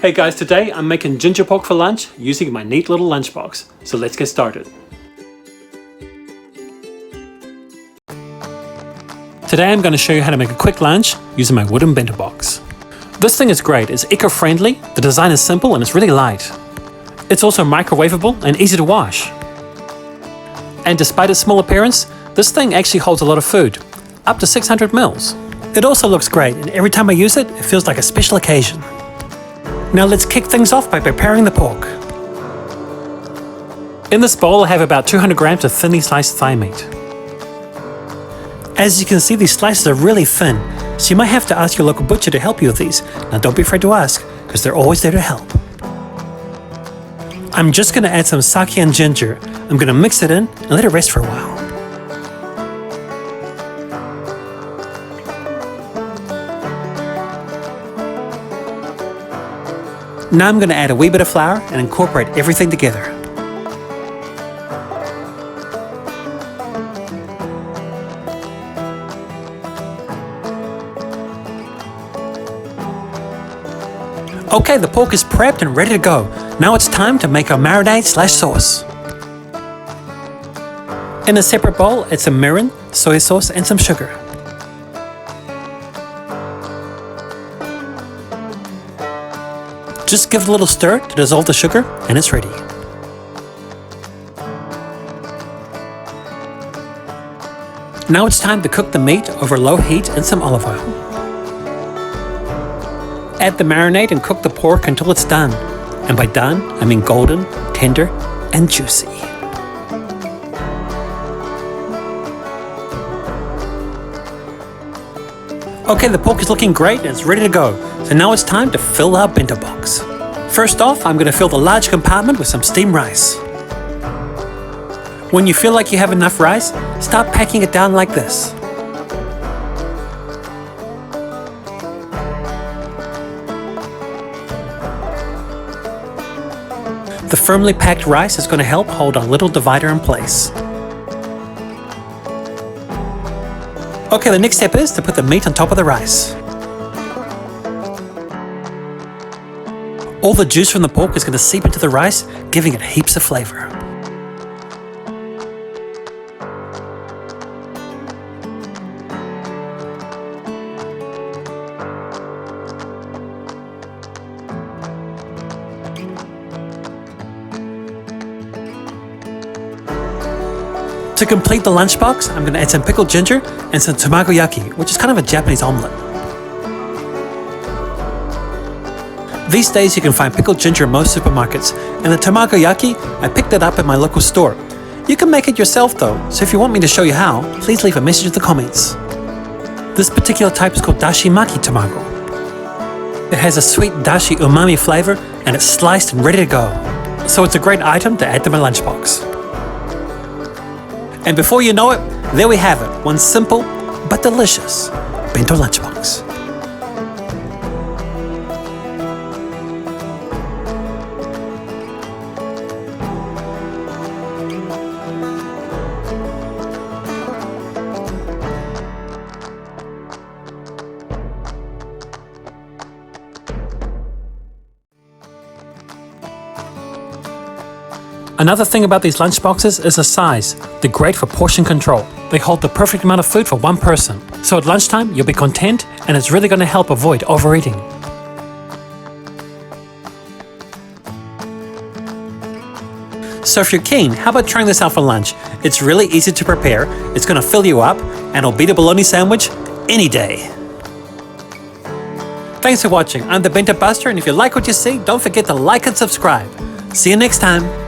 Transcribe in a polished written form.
Hey guys, today I'm making ginger pork for lunch using my neat little lunchbox. So let's get started. Today I'm going to show you how to make a quick lunch using my wooden bento box. This thing is great, it's eco-friendly, the design is simple and it's really light. It's also microwavable and easy to wash. And despite its small appearance, this thing actually holds a lot of food, up to 600 mils. It also looks great, and every time I use it, it feels like a special occasion. Now let's kick things off by preparing the pork. In this bowl I have about 200 grams of thinly sliced thigh meat. As you can see, these slices are really thin, so you might have to ask your local butcher to help you with these. Now don't be afraid to ask, because they're always there to help. I'm just going to add some sake and ginger. I'm going to mix it in and let it rest for a while. Now I'm going to add a wee bit of flour and incorporate everything together. Okay, the pork is prepped and ready to go. Now it's time to make our marinade/sauce. In a separate bowl, add some mirin, soy sauce, and some sugar. Just give it a little stir to dissolve the sugar, and it's ready. Now it's time to cook the meat over low heat in some olive oil. Add the marinade and cook the pork until it's done. And by done, I mean golden, tender, and juicy. Okay, the pork is looking great and it's ready to go. So now it's time to fill our bento box. First off, I'm going to fill the large compartment with some steamed rice. When you feel like you have enough rice, start packing it down like this. The firmly packed rice is going to help hold our little divider in place. Okay, the next step is to put the meat on top of the rice. All the juice from the pork is going to seep into the rice, giving it heaps of flavor. To complete the lunchbox, I'm going to add some pickled ginger and some tamagoyaki, which is kind of a Japanese omelette. These days you can find pickled ginger in most supermarkets, and the tamagoyaki, I picked it up at my local store. You can make it yourself though, so if you want me to show you how, please leave a message in the comments. This particular type is called Dashi maki tamago. It has a sweet dashi umami flavor, and it's sliced and ready to go. So it's a great item to add to my lunchbox. And before you know it, there we have it, one simple but delicious bento lunchbox. Another thing about these lunchboxes is the size. They're great for portion control. They hold the perfect amount of food for one person. So at lunchtime, you'll be content, and it's really going to help avoid overeating. So if you're keen, how about trying this out for lunch? It's really easy to prepare, it's going to fill you up, and it'll beat a bologna sandwich any day. Thanks for watching. I'm the Bento Buster, and if you like what you see, don't forget to like and subscribe. See you next time.